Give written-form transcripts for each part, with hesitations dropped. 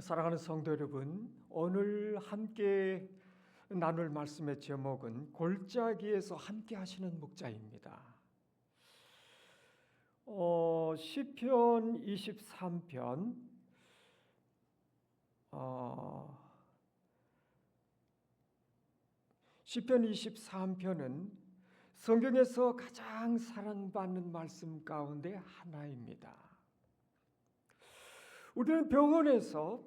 사랑하는 성도 여러분, 오늘 함께 나눌 말씀의 제목은 골짜기에서 함께 하시는 목자입니다. 시편 23편 시편 23편은 성경에서 가장 사랑받는 말씀 가운데 하나입니다. 우리는 병원에서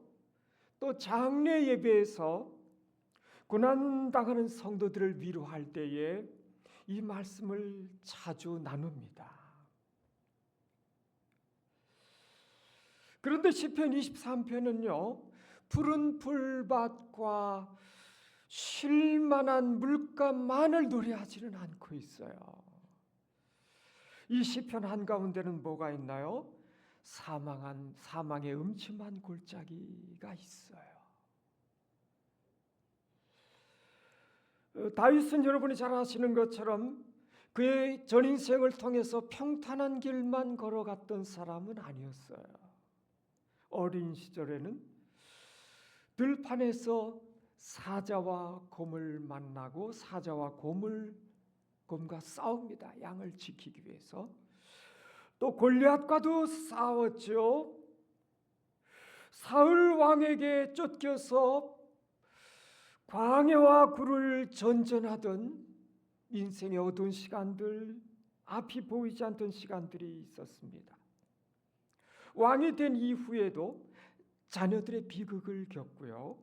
또 장례 예배에서 고난당하는 성도들을 위로할 때에 이 말씀을 자주 나눕니다. 그런데 시편 23편은요, 푸른 풀밭과 쉴만한 물가만을 노래하지는 않고 있어요. 이 시편 한가운데는 뭐가 있나요? 사망의 음침한 골짜기가 있어요. 다윗은 여러분이 잘 아시는 것처럼 그의 전인생을 통해서 평탄한 길만 걸어갔던 사람은 아니었어요. 어린 시절에는 들판에서 사자와 곰을 만나고 사자와 곰과 싸웁니다. 양을 지키기 위해서. 또 골리앗과도 싸웠죠. 사울 왕에게 쫓겨서 광야와 굴을 전전하던 인생의 어두운 시간들, 앞이 보이지 않던 시간들이 있었습니다. 왕이 된 이후에도 자녀들의 비극을 겪고요,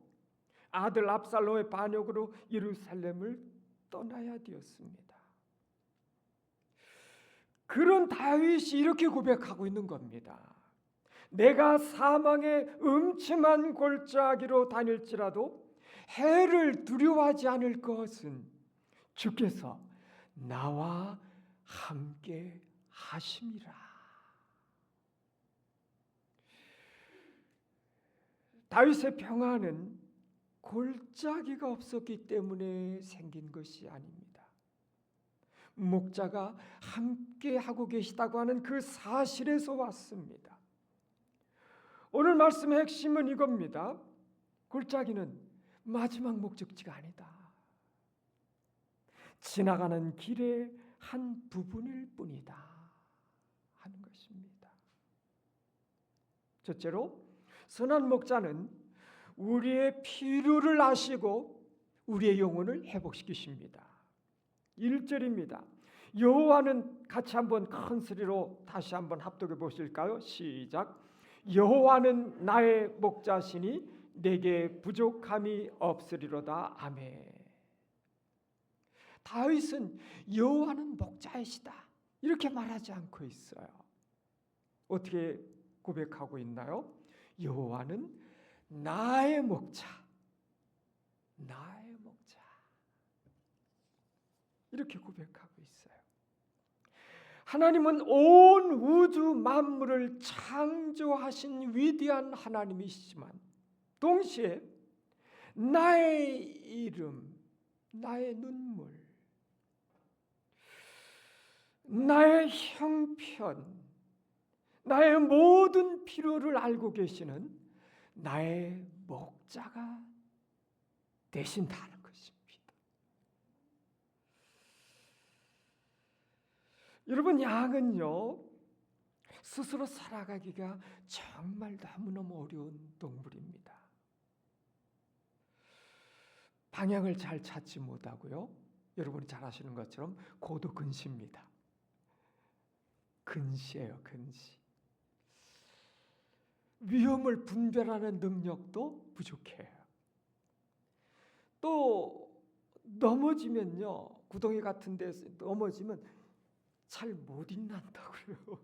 아들 압살롬의 반역으로 예루살렘을 떠나야 되었습니다. 그런 다윗이 이렇게 고백하고 있는 겁니다. 내가 사망의 음침한 골짜기로 다닐지라도 해를 두려워하지 않을 것은 주께서 나와 함께 하심이라. 다윗의 평안은 골짜기가 없었기 때문에 생긴 것이 아닙니다. 목자가 함께 하고 계시다고 하는 그 사실에서 왔습니다. 오늘 말씀의 핵심은 이겁니다. 골짜기는 마지막 목적지가 아니다. 지나가는 길의 한 부분일 뿐이다 하는 것입니다. 첫째로, 선한 목자는 우리의 필요를 아시고 우리의 영혼을 회복시키십니다. 1절입니다. 여호와는, 같이 한번 큰 소리로 다시 한번 합독해 보실까요? 시작. 여호와는 나의 목자시니 내게 부족함이 없으리로다. 아멘. 다윗은 여호와는 목자이시다 이렇게 말하지 않고 있어요. 어떻게 고백하고 있나요? 여호와는 나의 목자, 나의 목자, 이렇게 고백하고 있어요. 하나님은 온 우주 만물을 창조하신 위대한 하나님이시지만 동시에 나의 이름, 나의 눈물, 나의 형편, 나의 모든 필요를 알고 계시는 나의 목자가 되신다는 것입니다. 여러분, 양은요, 스스로 살아가기가 정말 너무너무 어려운 동물입니다. 방향을 잘 찾지 못하고요, 여러분이 잘 아시는 것처럼 고도 근시입니다. 근시예요, 근시. 위험을 분별하는 능력도 부족해요. 또 넘어지면요, 구덩이 같은 데서 넘어지면 잘 못 일어난다고요.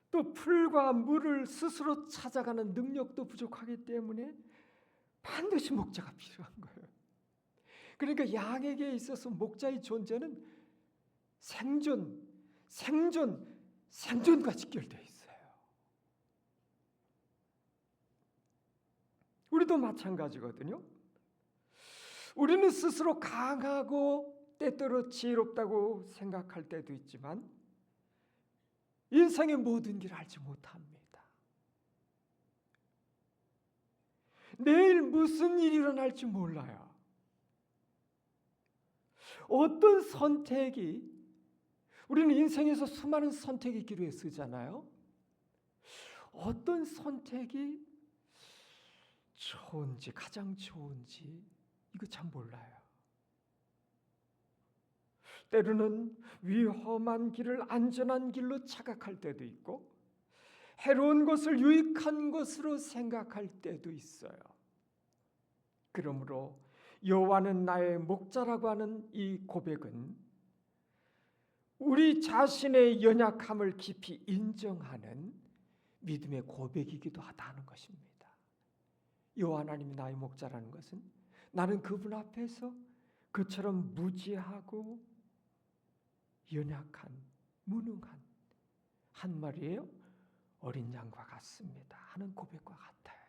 또 풀과 물을 스스로 찾아가는 능력도 부족하기 때문에 반드시 목자가 필요한 거예요. 그러니까 양에게 있어서 목자의 존재는 생존과 직결되어 있어요. 우리도 마찬가지거든요. 우리는 스스로 강하고 때때로 지혜롭다고 생각할 때도 있지만 인생의 모든 길을 알지 못합니다. 내일 무슨 일이 일어날지 몰라요. 어떤 선택이, 우리는 인생에서 수많은 선택의 기로에 쓰잖아요. 어떤 선택이 좋은지, 가장 좋은지 이거 참 몰라요. 때로는 위험한 길을 안전한 길로 착각할 때도 있고, 해로운 것을 유익한 것으로 생각할 때도 있어요. 그러므로 여호와는 나의 목자라고 하는 이 고백은 우리 자신의 연약함을 깊이 인정하는 믿음의 고백이기도 하다는 것입니다. 여호와 하나님이 나의 목자라는 것은 나는 그분 앞에서 그처럼 무지하고 연약한, 무능한 한 마리의 어린 양과 같습니다 하는 고백과 같아요.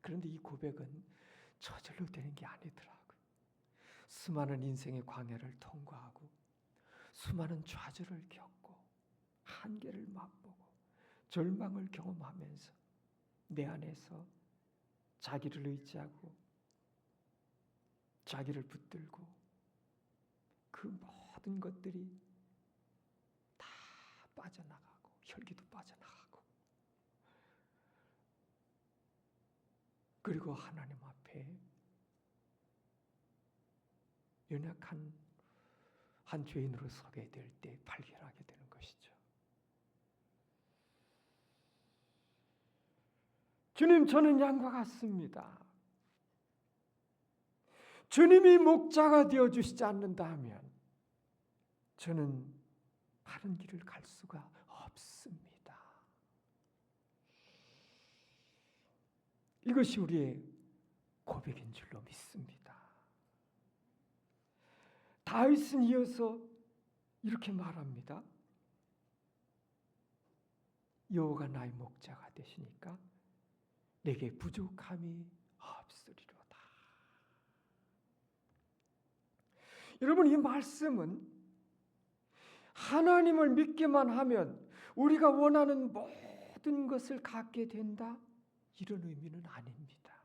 그런데 이 고백은 저절로 되는 게 아니더라고요. 수많은 인생의 광야를 통과하고 수많은 좌절을 겪고 한계를 맛보고 절망을 경험하면서 내 안에서 자기를 의지하고 자기를 붙들고 그 모든 것들이 다 빠져나가고 혈기도 빠져나가고, 그리고 하나님 앞에 연약한 한 죄인으로 서게 될 때 발견하게 되는 것이죠. 주님, 저는 양과 같습니다. 주님이 목자가 되어주시지 않는다 하면 저는 바른 길을 갈 수가 없습니다. 이것이 우리의 고백인 줄로 믿습니다. 다윗은 이어서 이렇게 말합니다. 여호와가 나의 목자가 되시니까 내게 부족함이 없으리로다. 여러분, 이 말씀은 하나님을 믿기만 하면 우리가 원하는 모든 것을 갖게 된다, 이런 의미는 아닙니다.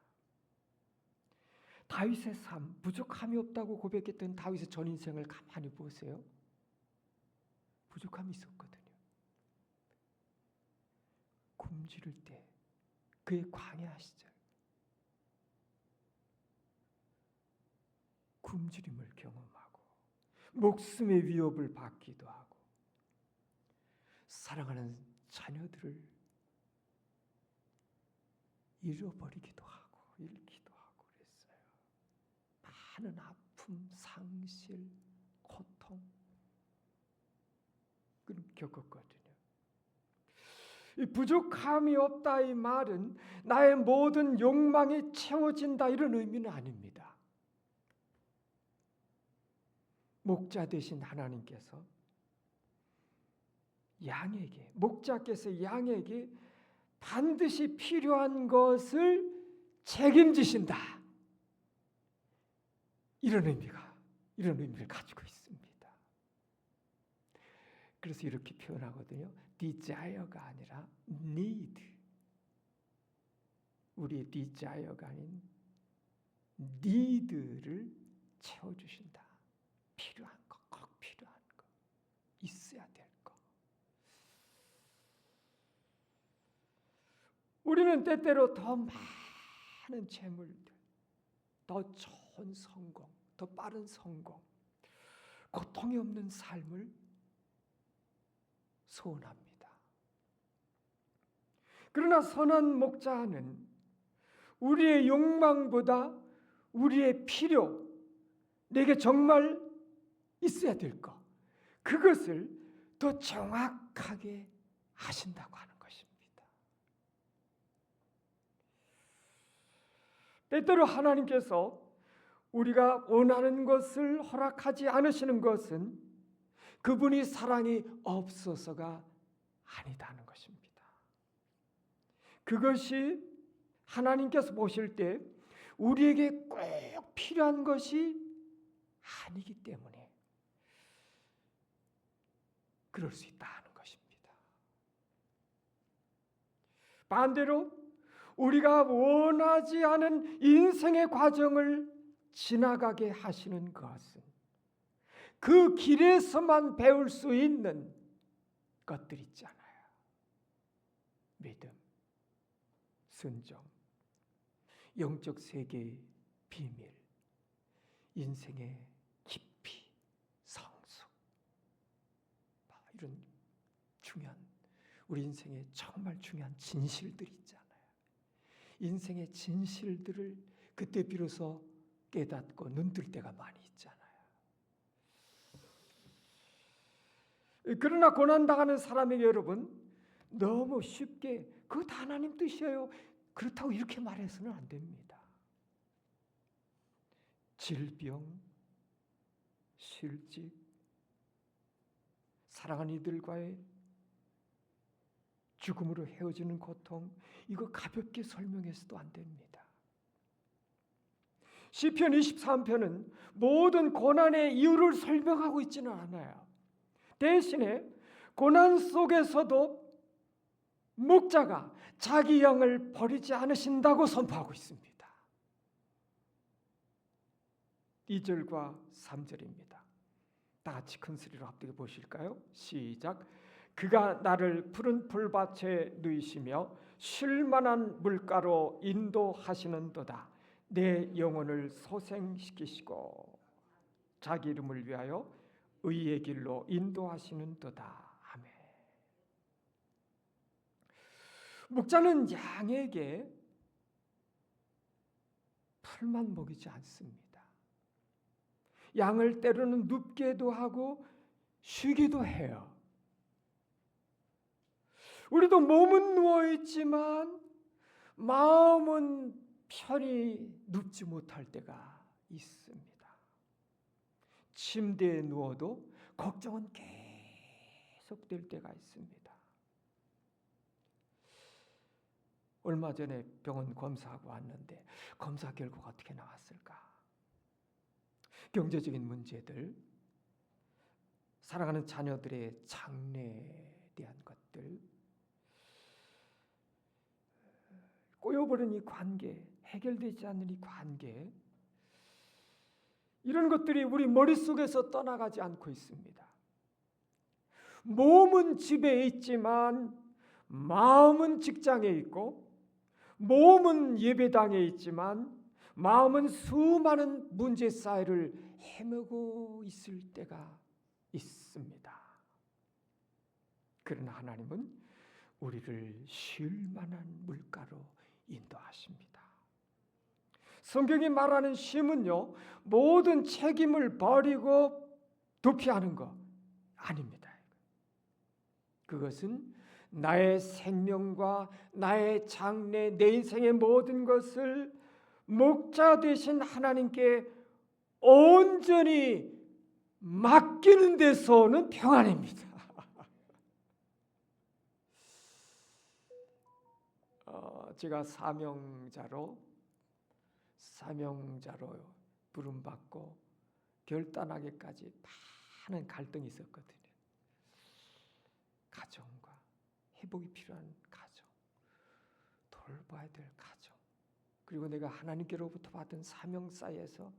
다윗의 삶, 부족함이 없다고 고백했던 다윗의 전 인생을 가만히 보세요. 부족함이 있었거든요. 굶주릴 때, 그의 광야 시절 굶주림을 경험하고 목숨의 위협을 받기도 하고 사랑하는 자녀들을 잃어버리기도 하고 잃기도 하고 그랬어요. 많은 아픔, 상실, 고통 겪었거든요. 이 부족함이 없다 이 말은 나의 모든 욕망이 채워진다 이런 의미는 아닙니다. 목자 되신 하나님께서 양에게, 목자께서 양에게 반드시 필요한 것을 책임지신다, 이런 의미를 가지고 있습니다. 그래서 이렇게 표현하거든요. desire가 아니라 need. 우리의 desire가 아닌 need를 채워주신다. 필요한 거, 꼭 필요한 거, 있어야 될 거. 우리는 때때로 더 많은 재물들, 더 좋은 성공, 더 빠른 성공, 고통이 없는 삶을 소원합니다. 그러나 선한 목자는 우리의 욕망보다 우리의 필요, 내게 정말 있어야 될 것, 그것을 더 정확하게 아신다고 하는 것입니다. 때때로 하나님께서 우리가 원하는 것을 허락하지 않으시는 것은 그분이 사랑이 없어서가 아니다는 것입니다. 그것이 하나님께서 보실 때 우리에게 꼭 필요한 것이 아니기 때문에 그럴 수 있다는 것입니다. 반대로 우리가 원하지 않은 인생의 과정을 지나가게 하시는 것은 그 길에서만 배울 수 있는 것들 있잖아요. 믿음, 순종, 영적 세계의 비밀, 인생의 깊이, 성숙, 이런 중요한 우리 인생의 정말 중요한 진실들이 있잖아요. 인생의 진실들을 그때 비로소 깨닫고 눈뜰 때가 많이 있잖아요. 그러나 고난당하는 사람에게 여러분 너무 쉽게 그거 다 하나님 뜻이에요, 그렇다고 이렇게 말해서는 안 됩니다. 질병, 실직, 사랑하는 이들과의 죽음으로 헤어지는 고통, 이거 가볍게 설명해서도 안 됩니다. 시편 23편은 모든 고난의 이유를 설명하고 있지는 않아요. 대신에 고난 속에서도 목자가 자기 양을 버리지 않으신다고 선포하고 있습니다. 2절과 3절입니다. 다 같이 큰 소리로 합독해 보실까요? 시작. 그가 나를 푸른 풀밭에 누이시며 쉴만한 물가로 인도하시는도다. 내 영혼을 소생시키시고 자기 이름을 위하여 의의 길로 인도하시는도다. 아멘. 목자는 양에게 풀만 먹이지 않습니다. 양을 때로는 눕게도 하고 쉬기도 해요. 우리도 몸은 누워있지만 마음은 편히 눕지 못할 때가 있습니다. 침대에 누워도 걱정은 계속될 때가 있습니다. 얼마 전에 병원 검사하고 왔는데 검사 결과가 어떻게 나왔을까? 경제적인 문제들, 사랑하는 자녀들의 장래에 대한 것들, 꼬여버린 이 관계, 해결되지 않는 이 관계, 이런 것들이 우리 머릿속에서 떠나가지 않고 있습니다. 몸은 집에 있지만 마음은 직장에 있고, 몸은 예배당에 있지만 마음은 수많은 문제 사이를 헤매고 있을 때가 있습니다. 그러나 하나님은 우리를 쉴 만한 물가로 인도하십니다. 성경이 말하는 쉼은요, 모든 책임을 버리고 도피하는 거 아닙니다. 그것은 나의 생명과 나의 장래, 내 인생의 모든 것을 목자 되신 하나님께 온전히 맡기는 데서는 평안입니다. 제가 사명자로 부름받고 결단하기까지 많은 갈등이 있었거든요. 가정과 회복이 필요한 가정, 돌봐야 될 가정, 그리고 내가 하나님께로부터 받은 사명사에서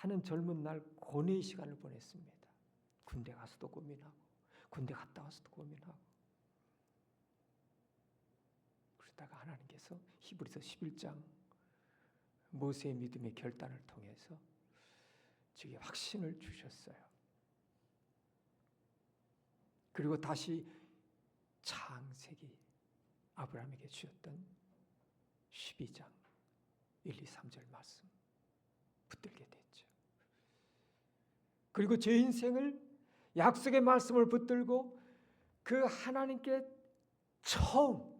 많은 젊은 날 고뇌의 시간을 보냈습니다. 군대 가서도 고민하고, 군대 갔다 와서도 고민하고. 그러다가 하나님께서 히브리서 11장 모세의 믿음의 결단을 통해서 저에게 확신을 주셨어요. 그리고 다시 창세기 아브라함에게 주셨던 12장 1, 2, 3절 말씀 붙들게 됐죠. 그리고 제 인생을 약속의 말씀을 붙들고 그 하나님께 처음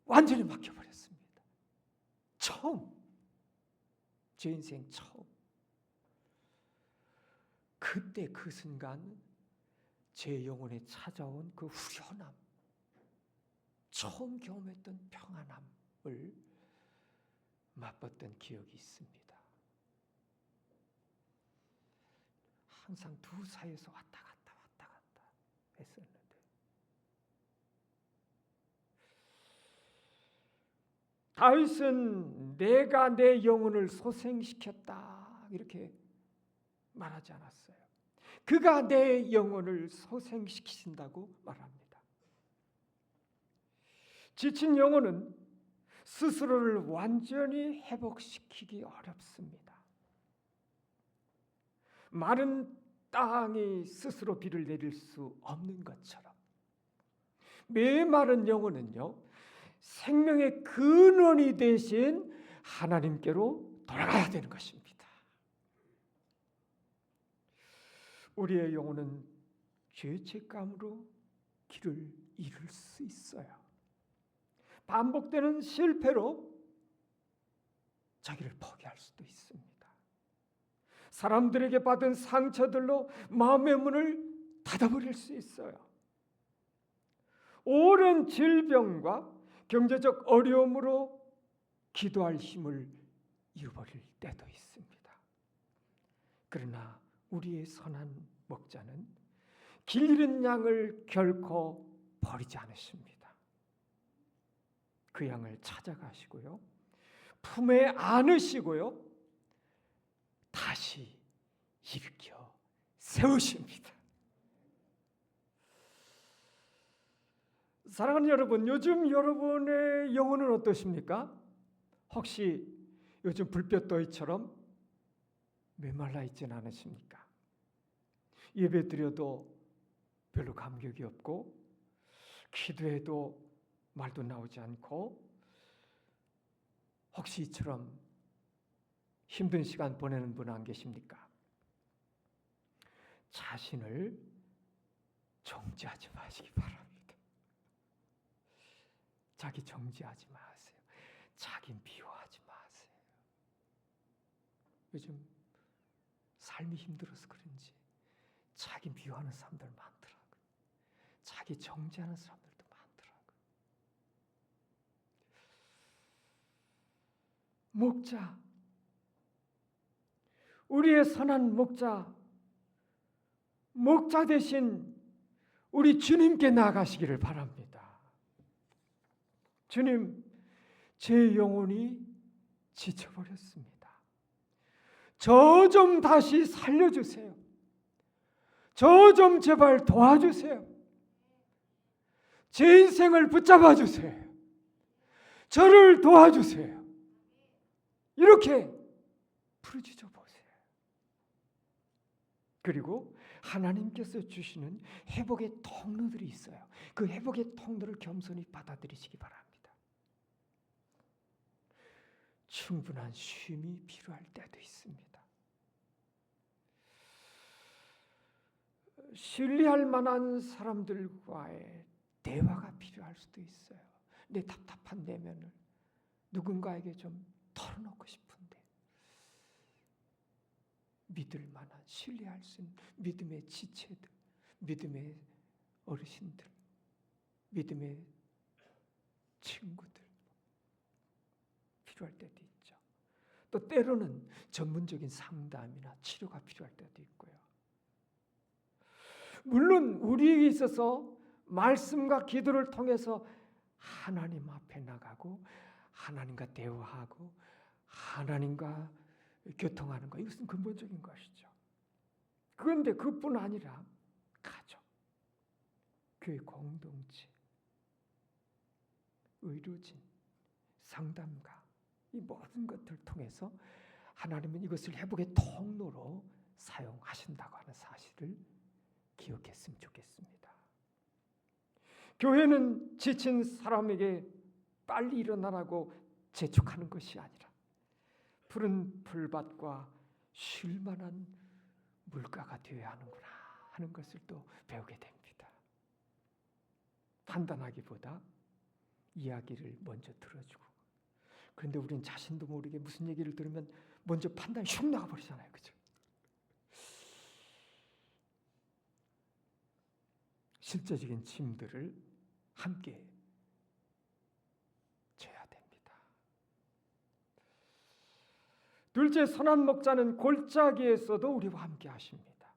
완전히 맡겨버렸습니다. 제 인생 처음. 그때 그 순간 제 영혼에 찾아온 그 후련함, 처음 경험했던 평안함을 맛봤던 기억이 있습니다. 항상 두 사이에서 왔다 갔다 했었는데 다윗은 내가 내 영혼을 소생시켰다 이렇게 말하지 않았어요. 그가 내 영혼을 소생시키신다고 말합니다. 지친 영혼은 스스로를 완전히 회복시키기 어렵습니다. 마른 땅이 스스로 비를 내릴 수 없는 것처럼 메마른 영혼은요, 생명의 근원이 되신 하나님께로 돌아가야 되는 것입니다. 우리의 영혼은 죄책감으로 길을 잃을 수 있어요. 반복되는 실패로 자기를 포기할 수도 있습니다. 사람들에게 받은 상처들로 마음의 문을 닫아버릴 수 있어요. 오랜 질병과 경제적 어려움으로 기도할 힘을 잃어버릴 때도 있습니다. 그러나 우리의 선한 목자는 길 잃은 양을 결코 버리지 않으십니다. 그 양을 찾아가시고요, 품에 안으시고요, 다시 일으켜 세우십니다. 사랑하는 여러분, 요즘 여러분의 영혼은 어떠십니까? 혹시 요즘 불볕더위처럼 메말라 있지는 않으십니까? 예배 드려도 별로 감격이 없고, 기도해도 말도 나오지 않고, 혹시 이처럼 힘든 시간 보내는 분 안 계십니까? 자신을 정지하지 마시기 바랍니다. 자기 정지하지 마세요. 자기 미워하지 마세요. 요즘 삶이 힘들어서 그런지 자기 미워하는 사람들 많더라고요. 자기 정지하는 사람들도 많더라고요. 목자, 우리의 선한 목자 대신 우리 주님께 나아가시기를 바랍니다. 주님, 제 영혼이 지쳐버렸습니다. 저 좀 다시 살려주세요. 저 좀 제발 도와주세요. 제 인생을 붙잡아 주세요. 저를 도와주세요. 이렇게 부르짖어 보세요. 그리고 하나님께서 주시는 회복의 통로들이 있어요. 그 회복의 통로를 겸손히 받아들이시기 바랍니다. 충분한 쉼이 필요할 때도 있습니다. 신뢰할 만한 사람들과의 대화가 필요할 수도 있어요. 내 답답한 내면을 누군가에게 좀 털어놓고 싶은데, 믿을 만한, 신뢰할 수 있는 믿음의 지체들, 믿음의 어르신들, 믿음의 친구들 필요할 때도 있죠. 또 때로는 전문적인 상담이나 치료가 필요할 때도 있고요. 물론 우리에게 있어서 말씀과 기도를 통해서 하나님 앞에 나가고 하나님과 대화하고 하나님과 교통하는 것, 이것은 근본적인 것이죠. 그런데 그뿐 아니라 가족, 교회 공동체, 의료진, 상담가, 이 모든 것들을 통해서 하나님은 이것을 회복의 통로로 사용하신다고 하는 사실을 기억했으면 좋겠습니다. 교회는 지친 사람에게 빨리 일어나라고 재촉하는 것이 아니라 푸른 풀밭과 쉴 만한 물가가 되어야 하는구나 하는 것을 또 배우게 됩니다. 판단하기보다 이야기를 먼저 들어주고, 그런데 우리는 자신도 모르게 무슨 얘기를 들으면 먼저 판단이 슉 나가버리잖아요. 그죠? 실제적인 짐들을 함께 져야 됩니다. 둘째, 선한 목자는 골짜기에서도 우리와 함께 하십니다.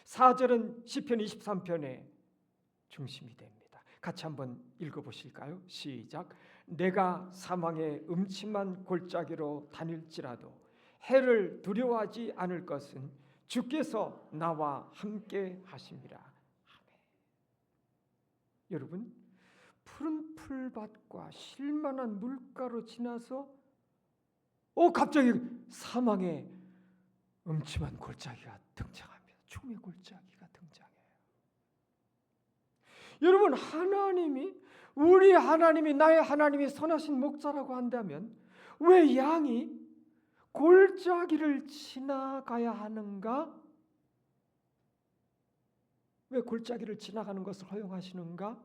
4절은 시편 23편의 중심이 됩니다. 같이 한번 읽어보실까요? 시작. 내가 사망의 음침한 골짜기로 다닐지라도 해를 두려워하지 않을 것은 주께서 나와 함께 하심이라. 아멘. 여러분, 푸른 풀밭과 실만한 물가로 지나서 갑자기 사망의 음침한 골짜기가 등장합니다. 죽음의 골짜기가 등장해요. 여러분, 우리 하나님이 나의 하나님이 선하신 목자라고 한다면 왜 양이 골짜기를 지나가야 하는가? 왜 골짜기를 지나가는 것을 허용하시는가?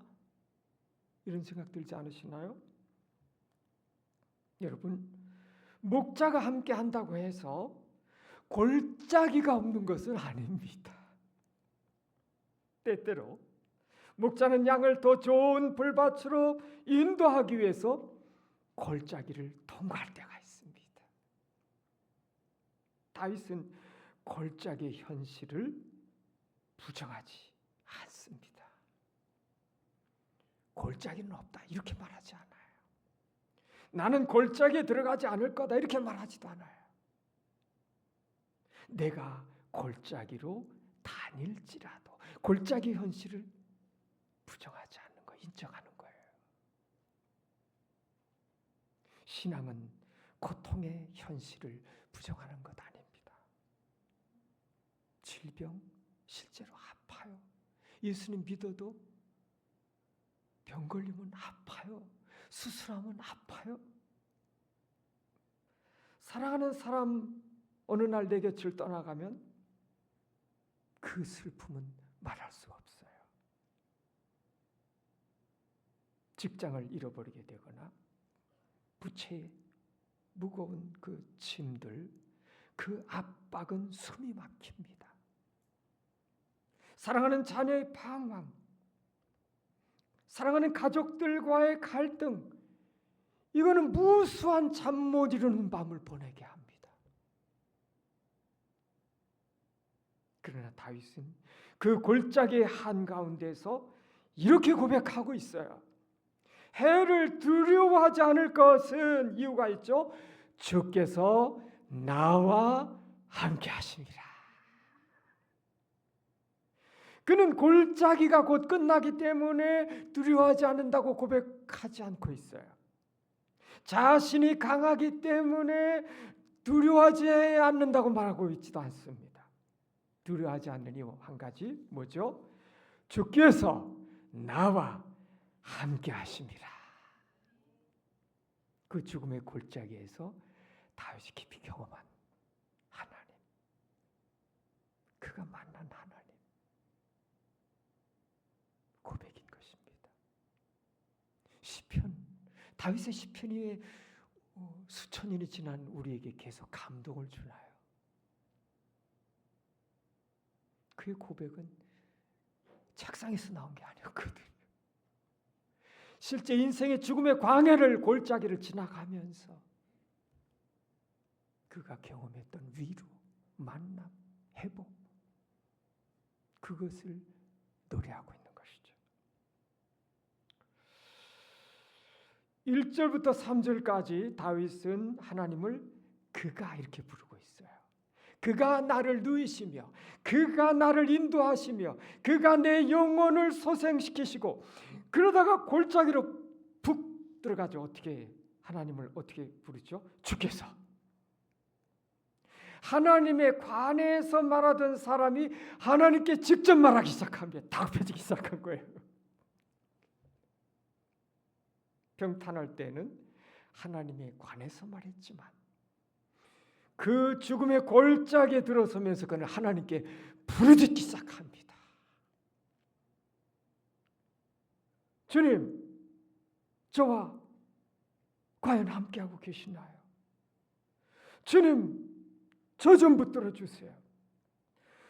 이런 생각 들지 않으시나요? 여러분, 목자가 함께 한다고 해서 골짜기가 없는 것은 아닙니다. 때때로 목자는 양을 더 좋은 풀밭으로 인도하기 위해서 골짜기를 통과할 때가 있습니다. 다윗은 골짜기의 현실을 부정하지 않습니다. 골짜기는 없다 이렇게 말하지 않아요. 나는 골짜기에 들어가지 않을 거다 이렇게 말하지도 않아요. 내가 골짜기로 다닐지라도 골짜기 현실을 부정하지 않는 거, 인정하는 거예요. 신앙은 고통의 현실을 부정하는 것 아닙니다. 질병 실제로 아파요. 예수님 믿어도 병 걸리면 아파요. 수술하면 아파요. 사랑하는 사람 어느 날 내 곁을 떠나가면 그 슬픔은 말할 수 없어요. 직장을 잃어버리게 되거나 부채에 무거운 그 짐들, 그 압박은 숨이 막힙니다. 사랑하는 자녀의 방황, 사랑하는 가족들과의 갈등, 이거는 무수한 잠 못 이루는 밤을 보내게 합니다. 그러나 다윗은 그 골짜기의 한가운데서 이렇게 고백하고 있어요. 해를 두려워하지 않을 것은 이유가 있죠. 주께서 나와 함께 하심이라. 그는 골짜기가 곧 끝나기 때문에 두려워하지 않는다고 고백하지 않고 있어요. 자신이 강하기 때문에 두려워하지 않는다고 말하고 있지도 않습니다. 두려워하지 않는 이유 한 가지 뭐죠? 주께서 나와 함께 하심이라. 그 죽음의 골짜기에서 다윗이 깊이 경험한 하나님, 그가 만난 하나님, 고백인 것입니다. 시편, 다윗의 시편이 수천 년이 지난 우리에게 계속 감동을 주나요? 그의 고백은 책상에서 나온 게 아니었거든요. 실제 인생의 죽음의 광야를 골짜기를 지나가면서 그가 경험했던 위로, 만남, 회복, 그것을 노래하고 있는 것이죠. 1절부터 3절까지 다윗은 하나님을 그가 이렇게 부르고 있어요. 그가 나를 누이시며 그가 나를 인도하시며 그가 내 영혼을 소생시키시고, 그러다가 골짜기로 푹 들어가죠. 어떻게 하나님을 어떻게 부르죠? 주께서. 하나님의 관에서 말하던 사람이 하나님께 직접 말하기 시작합니다. 다급해지기 시작한 거예요. 병탄할 때는 하나님의 관에서 말했지만 그 죽음의 골짜기에 들어서면서 그는 하나님께 부르짖기 시작합니다. 주님, 저와 과연 함께하고 계시나요? 주님, 저 좀 붙들어 주세요.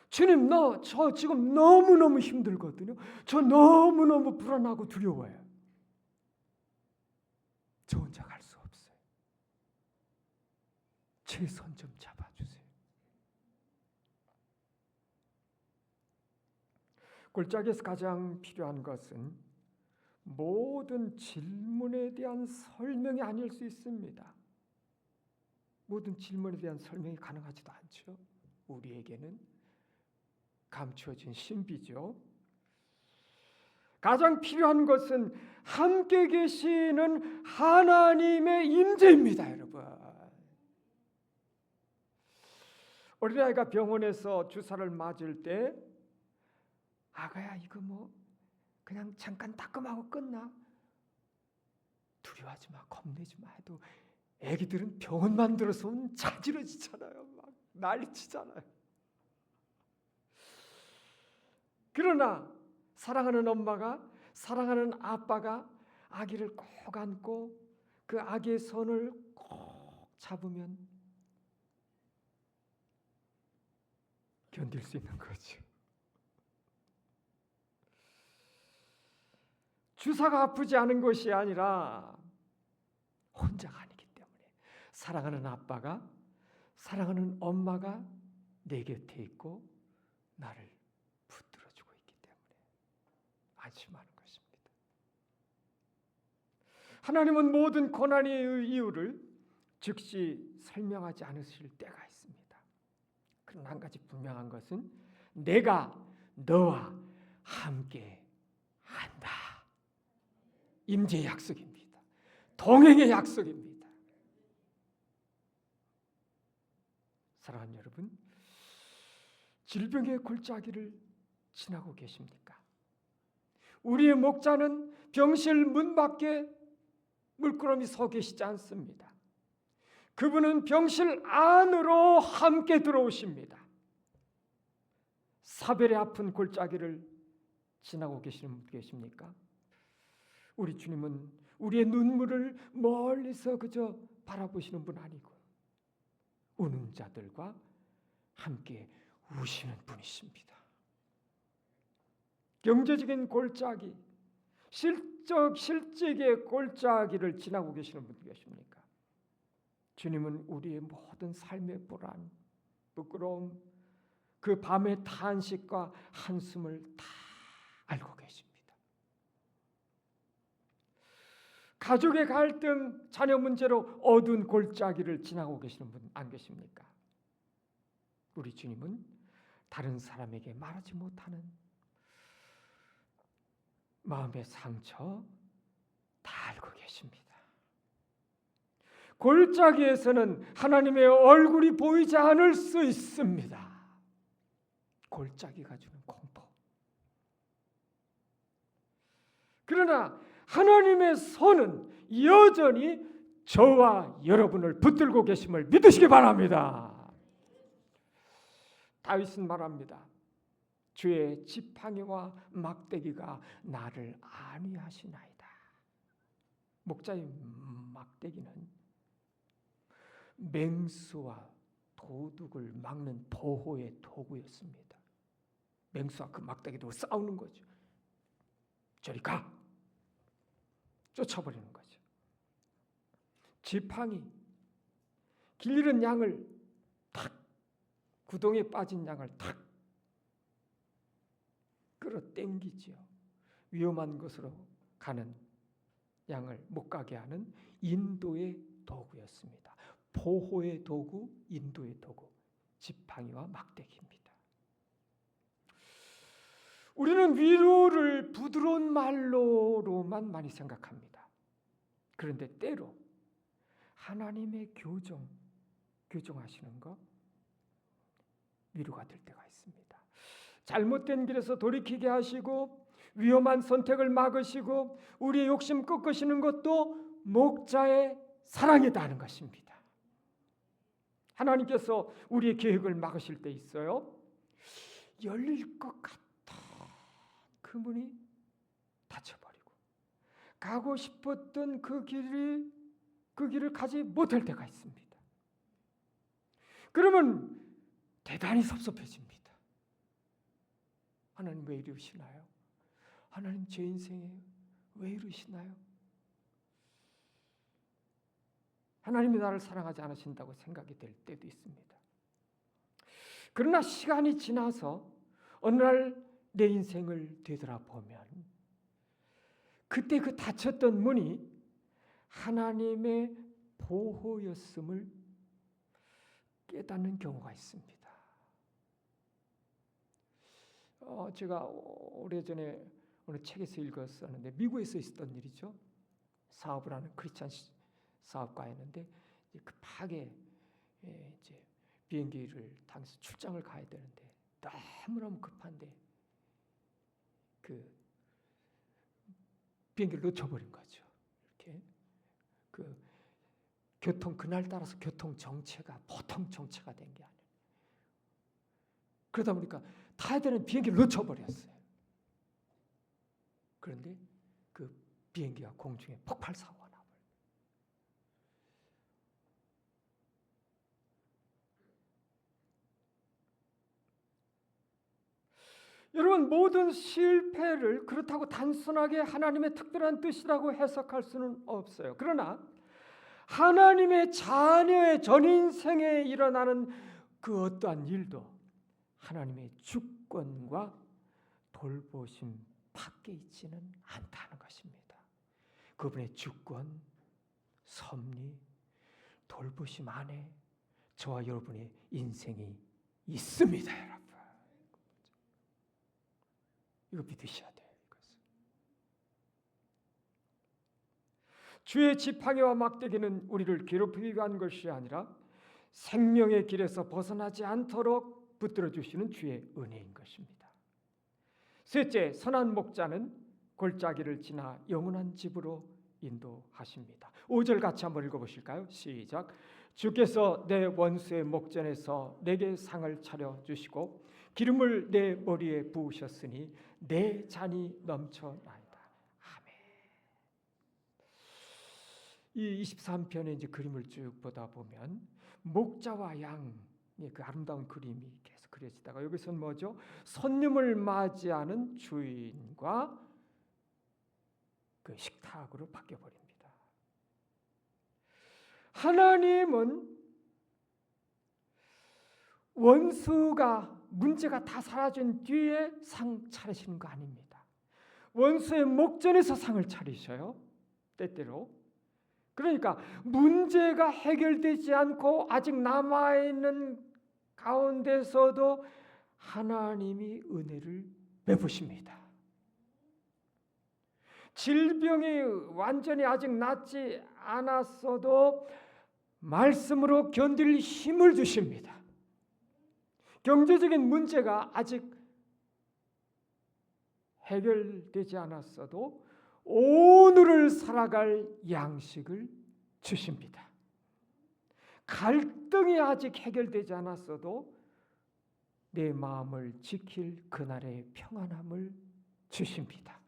주님, 저 지금 너무너무 힘들거든요. 저 너무너무 불안하고 두려워요. 저 혼자 갈 수 없어요. 제 손 좀 잡아주세요. 골짜기에서 가장 필요한 것은 모든 질문에 대한 설명이 아닐 수 있습니다. 모든 질문에 대한 설명이 가능하지도 않죠. 우리에게는 감추어진 신비죠. 가장 필요한 것은 함께 계시는 하나님의 임재입니다, 여러분. 어린아이가 병원에서 주사를 맞을 때 아가야 이거 뭐 그냥 잠깐 따끔하고 끝나? 두려워하지 마, 겁내지 마 해도 애기들은 병원만 들어서면 자지러지잖아요. 막 난리치잖아요. 그러나 사랑하는 엄마가, 사랑하는 아빠가 아기를 꼭 안고 그 아기의 손을 꼭 잡으면 견딜 수 있는 거죠. 주사가 아프지 않은 것이 아니라 혼자가 아니기 때문에 사랑하는 아빠가, 사랑하는 엄마가 내 곁에 있고 나를 붙들어주고 있기 때문에 안심하는 것입니다. 하나님은 모든 고난의 이유를 즉시 설명하지 않으실 때가 있습니다. 그러나 한 가지 분명한 것은 내가 너와 함께 한다. 임재의 약속입니다. 동행의 약속입니다. 사랑하는 여러분, 질병의 골짜기를 지나고 계십니까? 우리의 목자는 병실 문 밖에 물끄러미 서 계시지 않습니다. 그분은 병실 안으로 함께 들어오십니다. 사별의 아픈 골짜기를 지나고 계시는 분 계십니까? 우리 주님은 우리의 눈물을 멀리서 그저 바라보시는 분 아니고 우는 자들과 함께 우시는 분이십니다. 경제적인 골짜기, 실직의 골짜기를 지나고 계시는 분 계십니까? 주님은 우리의 모든 삶의 불안, 부끄러움, 그 밤의 탄식과 한숨을 다 알고 계십니다. 가족의 갈등, 자녀 문제로 어두운 골짜기를 지나고 계시는 분 안 계십니까? 우리 주님은 다른 사람에게 말하지 못하는 마음의 상처 다 알고 계십니다. 골짜기에서는 하나님의 얼굴이 보이지 않을 수 있습니다. 골짜기가 주는 공포. 그러나 하나님의 손은 여전히 저와 여러분을 붙들고 계심을 믿으시기 바랍니다. 다윗은 말합니다. 주의 지팡이와 막대기가 나를 안위하시나이다. 목자의 막대기는 맹수와 도둑을 막는 보호의 도구였습니다. 맹수와 그 막대기도 싸우는 거죠. 저리 가! 쫓아버리는 거죠. 지팡이, 길 잃은 양을 탁, 구덩이에 빠진 양을 탁 끌어당기지요. 위험한 곳으로 가는 양을 못 가게 하는 인도의 도구였습니다. 보호의 도구, 인도의 도구, 지팡이와 막대기입니다. 우리는 위로를 부드러운 말로만 많이 생각합니다. 그런데 때로 하나님의 교정하시는 것 위로가 될 때가 있습니다. 잘못된 길에서 돌이키게 하시고 위험한 선택을 막으시고 우리의 욕심 꺾으시는 것도 목자의 사랑이다는 것입니다. 하나님께서 우리의 계획을 막으실 때 있어요. 열릴 것 같던 그 문이 닫혀버리고 가고 싶었던 그 길을 가지 못할 때가 있습니다. 그러면 대단히 섭섭해집니다. 하나님 왜 이러시나요? 하나님 제 인생에 왜 이러시나요? 하나님이 나를 사랑하지 않으신다고 생각이 될 때도 있습니다. 그러나 시간이 지나서 어느 날 내 인생을 되돌아보면 그때 그 닫혔던 문이 하나님의 보호였음을 깨닫는 경우가 있습니다. 제가 오래전에 어느 책에서 읽었었는데 미국에서 있었던 일이죠. 사업을 하는 크리스찬 사업가였는데 급하게 이제 비행기를 타면서 출장을 가야 되는데 너무너무 급한데 그 비행기를 놓쳐버린 거죠. 이렇게 그날 따라서 교통 정체가 보통 정체가 된 게 아니에요. 그러다 보니까 타야 되는 비행기를 놓쳐버렸어요. 그런데 그 비행기가 공중에 폭발 사고가 나버려요. 여러분, 모든 실패를 그렇다고 단순하게 하나님의 특별한 뜻이라고 해석할 수는 없어요. 그러나 하나님의 자녀의 전 인생에 일어나는 그 어떠한 일도 하나님의 주권과 돌보심 밖에 있지는 않다는 것입니다. 그분의 주권, 섭리, 돌보심 안에 저와 여러분의 인생이 있습니다, 여러분. 이거 믿으셔야 돼요. 주의 지팡이와 막대기는 우리를 괴롭히기 위한 것이 아니라 생명의 길에서 벗어나지 않도록 붙들어 주시는 주의 은혜인 것입니다. 셋째, 선한 목자는 골짜기를 지나 영원한 집으로 인도하십니다. 5절 같이 한번 읽어보실까요? 시작. 주께서 내 원수의 목전에서 내게 상을 차려 주시고 기름을 내 머리에 부으셨으니 내 잔이 넘쳐나이다. 아멘. 이 23편의 이제 그림을 쭉 보다 보면 목자와 양의 그 아름다운 그림이 계속 그려지다가 여기서는 뭐죠? 손님을 맞이하는 주인과 그 식탁으로 바뀌어 버립니다. 하나님은 원수가 문제가 다 사라진 뒤에 상 차리시는 거 아닙니다. 원수의 목전에서 상을 차리셔요. 때때로. 그러니까 문제가 해결되지 않고 아직 남아있는 가운데서도 하나님이 은혜를 베푸십니다. 질병이 완전히 아직 낫지 않았어도 말씀으로 견딜 힘을 주십니다. 경제적인 문제가 아직 해결되지 않았어도 오늘을 살아갈 양식을 주십니다. 갈등이 아직 해결되지 않았어도 내 마음을 지킬 그날의 평안함을 주십니다.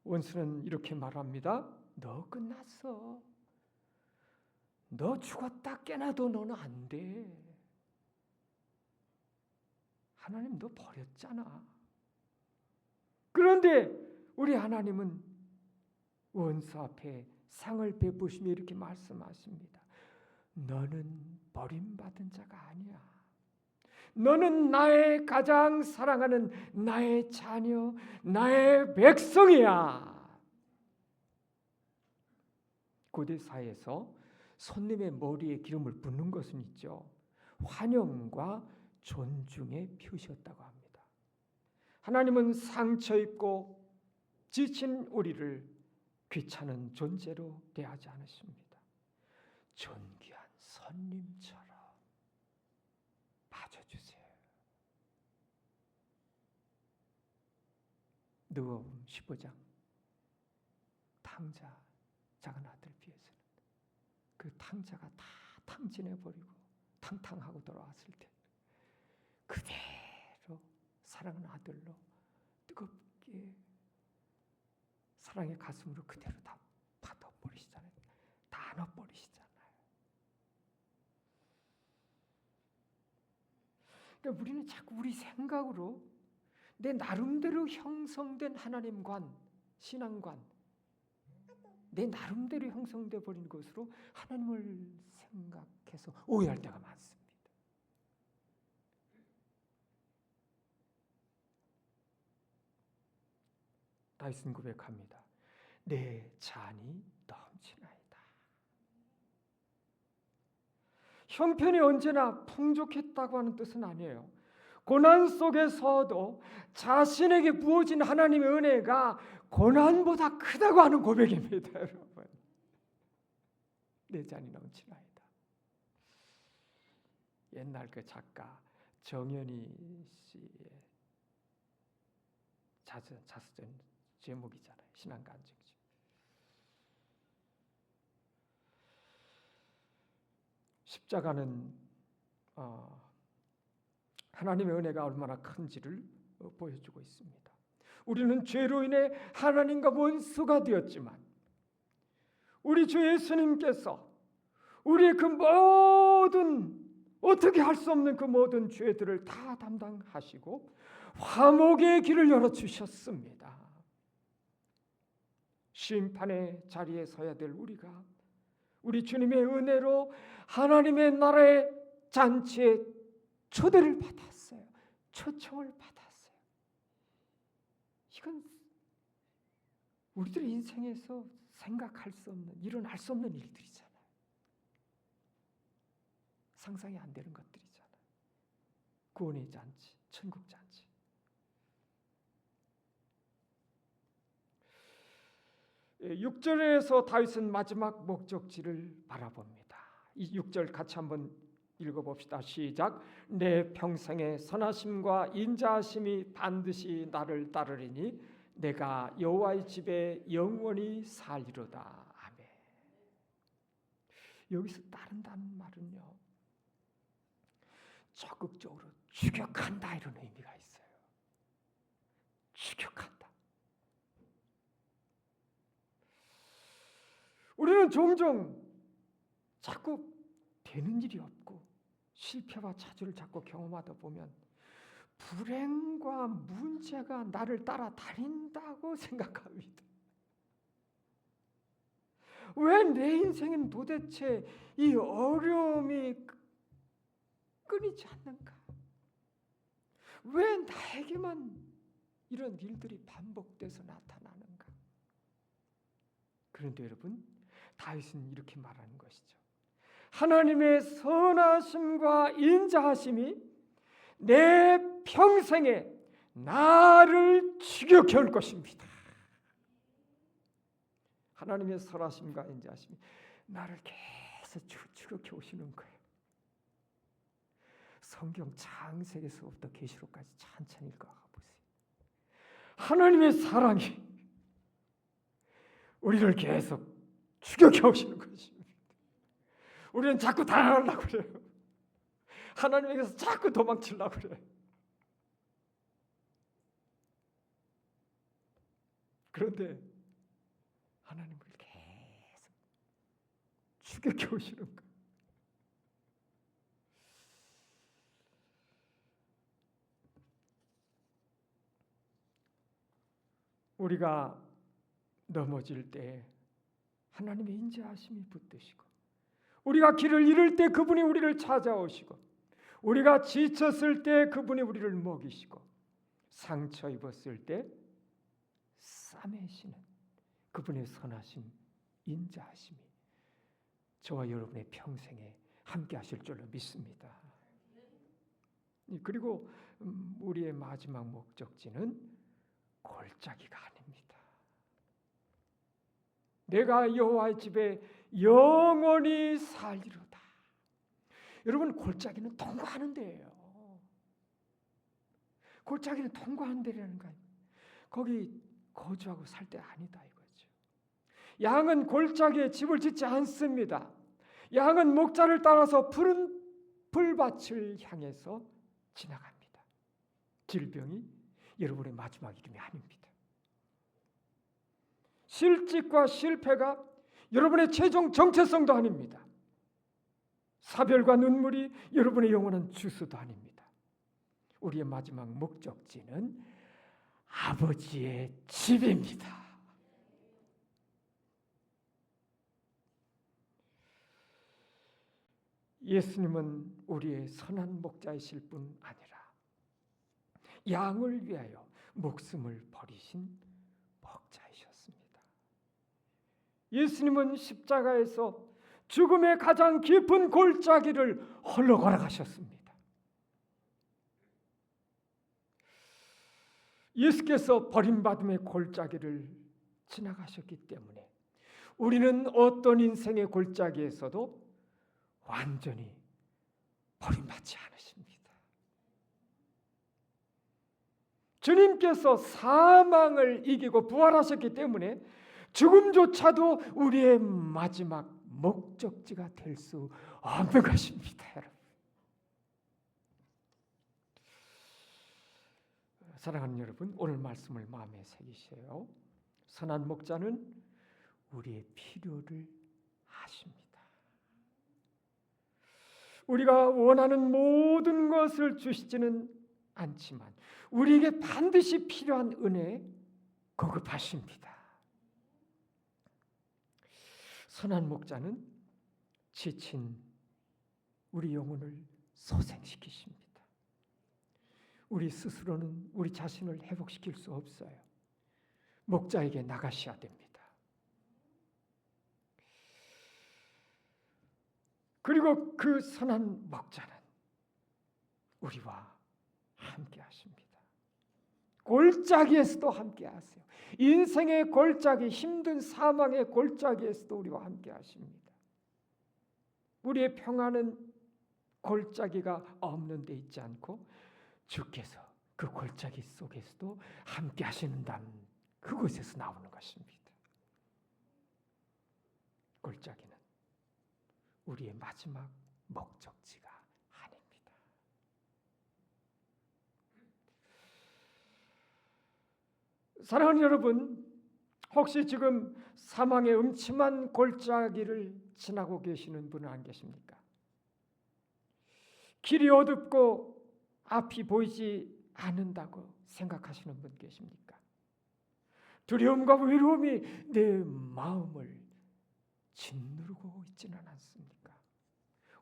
원수는 이렇게 말합니다. 너 끝났어. 너 죽었다 깨나도 너는 안 돼. 하나님 너 버렸잖아. 그런데 우리 하나님은 원수 앞에 상을 베푸시며 이렇게 말씀하십니다. 너는 버림받은 자가 아니야. 너는 나의 가장 사랑하는 나의 자녀, 나의 백성이야. 고대 사회에서 손님의 머리에 기름을 붓는 것은 있죠. 환영과 존중의 표시였다고 합니다. 하나님은 상처 입고 지친 우리를 귀찮은 존재로 대하지 않으십니다. 존귀한 손님처럼 봐줘주세요. 누가복음 15장 탕자 작은 아들 비해서는 그 탕자가 다 탕진해버리고 탕탕하고 돌아왔을 때 그대로 사랑하는 아들로 뜨겁게 사랑의 가슴으로 그대로 다 받아버리시잖아요. 다 안아버리시잖아요. 그러니까 우리는 자꾸 우리 생각으로 내 나름대로 형성된 하나님관, 신앙관, 내 나름대로 형성돼 버린 것으로 하나님을 생각해서 오해할 때가 많습니다. 다윗은 고백합니다. 내 잔이 넘치나이다. 형편이 언제나 풍족했다고 하는 뜻은 아니에요. 고난 속에서도 자신에게 부어진 하나님의 은혜가 고난보다 크다고 하는 고백입니다, 여러분. 내 잔이 넘치나이다. 옛날 그 작가 정연희 씨의 자서전 제목이잖아요. 신앙간증집. 십자가는 하나님의 은혜가 얼마나 큰지를 보여주고 있습니다. 우리는 죄로 인해 하나님과 원수가 되었지만 우리 주 예수님께서 우리의 그 모든 어떻게 할 수 없는 그 모든 죄들을 다 담당하시고 화목의 길을 열어주셨습니다. 심판의 자리에 서야 될 우리가 우리 주님의 은혜로 하나님의 나라의 잔치에 초대를 받았어요. 초청을 받았어요. 이건 우리들의 인생에서 생각할 수 없는, 일어날 수 없는 일들이잖아요. 상상이 안 되는 것들이잖아요. 구원의 잔치, 천국 잔치. 예, 6절에서 다윗은 마지막 목적지를 바라봅니다. 이 6절 같이 한번 읽어봅시다. 시작. 내 평생의 선하심과 인자하심이 반드시 나를 따르리니 내가 여호와의 집에 영원히 살리로다. 아멘. 여기서 따른다는 말은요, 적극적으로 추격한다 이런 의미가 있어요. 추격한다. 우리는 종종 자꾸 되는 일이 없고 실패와 좌절을 자꾸 경험하다 보면 불행과 문제가 나를 따라다닌다고 생각합니다. 왜 내 인생은 도대체 이 어려움이 끊이지 않는가? 왜 나에게만 이런 일들이 반복돼서 나타나는가? 그런데 여러분, 다윗은 이렇게 말하는 것이죠. 하나님의 선하심과 인자하심이 내 평생에 나를 추격해 올 것입니다. 하나님의 선하심과 인자하심이 나를 계속 추격해 오시는 거예요. 성경 창세기에서부터 계시록까지 천천히 읽어가 보세요. 하나님의 사랑이 우리를 계속 추격해 오시는 것입니다. 우리는 자꾸 달아나려고 그래요. 하나님에게서 자꾸 도망치려고 그래요. 그런데 하나님을 계속 추격해 오시는 거예요. 우리가 넘어질 때 하나님의 인자하심이 붙드시고, 우리가 길을 잃을 때 그분이 우리를 찾아오시고, 우리가 지쳤을 때 그분이 우리를 먹이시고, 상처 입었을 때 싸매시는 그분의 선하심, 인자하심이 저와 여러분의 평생에 함께 하실 줄로 믿습니다. 그리고 우리의 마지막 목적지는 골짜기가 아닙니다. 내가 여호와의 집에 영원히 살리로다. 여러분, 골짜기는 통과하는 데예요. 골짜기는 통과하는 데라는 거예요. 거기 거주하고 살 때 아니다 이거죠. 양은 골짜기에 집을 짓지 않습니다. 양은 목자를 따라서 푸른 풀밭을 향해서 지나갑니다. 질병이 여러분의 마지막 이름이 아닙니다. 실직과 실패가 여러분의 최종 정체성도 아닙니다. 사별과 눈물이 여러분의 영원한 주소도 아닙니다. 우리의 마지막 목적지는 아버지의 집입니다. 예수님은 우리의 선한 목자이실 뿐 아니라 양을 위하여 목숨을 버리신 목자이셨습니다. 예수님은 십자가에서 죽음의 가장 깊은 골짜기를 홀로 걸어가셨습니다. 예수께서 버림받음의 골짜기를 지나가셨기 때문에 우리는 어떤 인생의 골짜기에서도 완전히 버림받지 않으십니다. 주님께서 사망을 이기고 부활하셨기 때문에 죽음조차도 우리의 마지막 목적지가 될 수 없는 것입니다, 여러분. 사랑하는 여러분, 오늘 말씀을 마음에 새기세요. 선한 목자는 우리의 필요를 아십니다. 우리가 원하는 모든 것을 주시지는 않지만 우리에게 반드시 필요한 은혜에 공급하십니다. 선한 목자는 지친 우리 영혼을 소생시키십니다. 우리 스스로는 우리 자신을 회복시킬 수 없어요. 목자에게 나가셔야 됩니다. 그리고 그 선한 목자는 우리와 함께 하십니다. 골짜기에서도 함께 하세요. 인생의 골짜기, 힘든 사망의 골짜기에서도 우리와 함께 하십니다. 우리의 평안은 골짜기가 없는 데 있지 않고 주께서 그 골짜기 속에서도 함께 하시는다는 그곳에서 나오는 것입니다. 골짜기는 우리의 마지막 목적지가 아닙니다. 사랑하는 여러분, 혹시 지금 사망의 음침한 골짜기를 지나고 계시는 분은 안 계십니까? 길이 어둡고 앞이 보이지 않는다고 생각하시는 분 계십니까? 두려움과 외로움이 내 마음을 짓누르고 있지는 않습니까?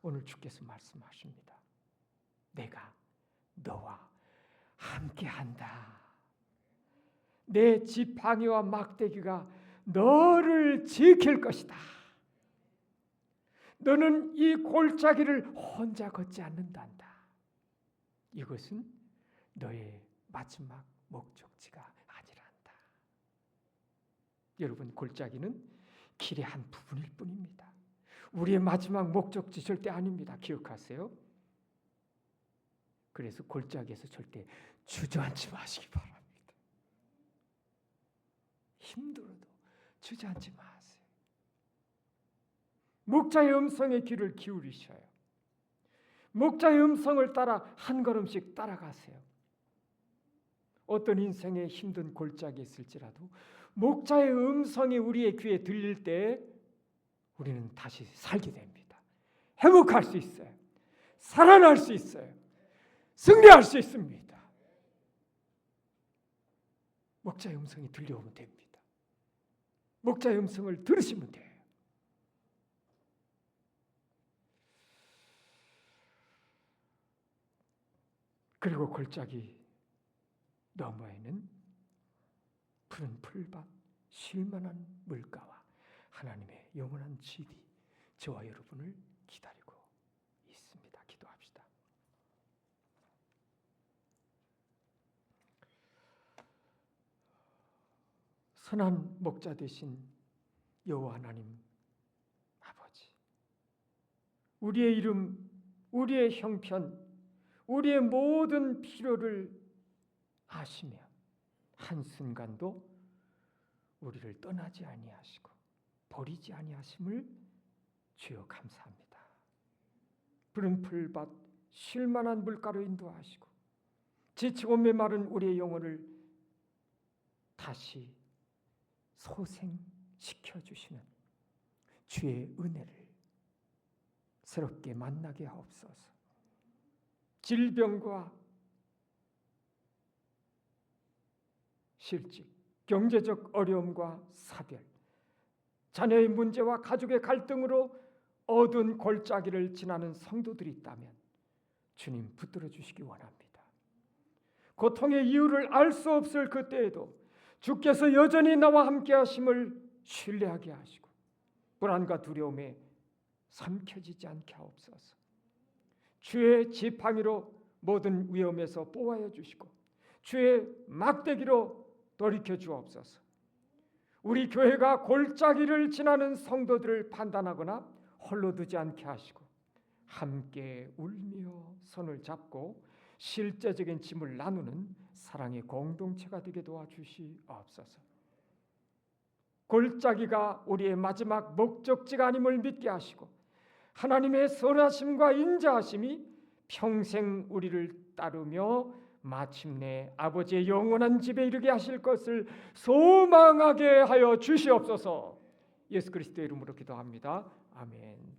오늘 주께서 말씀하십니다. 내가 너와 함께한다. 내 지팡이와 막대기가 너를 지킬 것이다. 너는 이 골짜기를 혼자 걷지 않는단다. 이것은 너의 마지막 목적지가 아니란다. 여러분, 골짜기는 길의 한 부분일 뿐입니다. 우리의 마지막 목적지 절대 아닙니다. 기억하세요. 그래서 골짜기에서 절대 주저앉지 마시기 바랍니다. 힘들어도 주저앉지 마세요. 목자의 음성의 귀를 기울이셔요. 목자의 음성을 따라 한 걸음씩 따라가세요. 어떤 인생의 힘든 골짜기에 있을지라도 목자의 음성이 우리의 귀에 들릴 때 우리는 다시 살게 됩니다. 회복할 수 있어요. 살아날 수 있어요. 승리할 수 있습니다. 목자의 음성이 들려오면 됩니다. 목자의 음성을 들으시면 돼요. 그리고 골짜기 너머에는 푸른 풀밭, 쉴만한 물가와 하나님의 영원한 집이 저와 여러분을 기다리고 있습니다. 기도합시다. 선한 목자 되신 여호와 하나님 아버지, 우리의 이름, 우리의 형편, 우리의 모든 필요를 아시며 한순간도 우리를 떠나지 아니하시고 버리지 아니하심을 주여 감사합니다. 푸른 풀밭, 쉴만한 물가로 인도하시고 지치고 메마른 우리의 영혼을 다시 소생시켜 주시는 주의 은혜를 새롭게 만나게 하옵소서. 질병과 실직, 경제적 어려움과 사별, 자녀의 문제와 가족의 갈등으로 어두운 골짜기를 지나는 성도들이 있다면 주님 붙들어 주시기 원합니다. 고통의 이유를 알 수 없을 그때에도 주께서 여전히 나와 함께 하심을 신뢰하게 하시고 불안과 두려움에 삼켜지지 않게 하옵소서. 주의 지팡이로 모든 위험에서 보호하여 주시고 주의 막대기로 돌이켜 주옵소서. 우리 교회가 골짜기를 지나는 성도들을 판단하거나 홀로 두지 않게 하시고 함께 울며 손을 잡고 실제적인 짐을 나누는 사랑의 공동체가 되게 도와주시옵소서. 골짜기가 우리의 마지막 목적지가 아님을 믿게 하시고 하나님의 선하심과 인자하심이 평생 우리를 따르며 마침내 아버지의 영원한 집에 이르게 하실 것을 소망하게 하여 주시옵소서. 예수 그리스도의 이름으로 기도합니다. 아멘.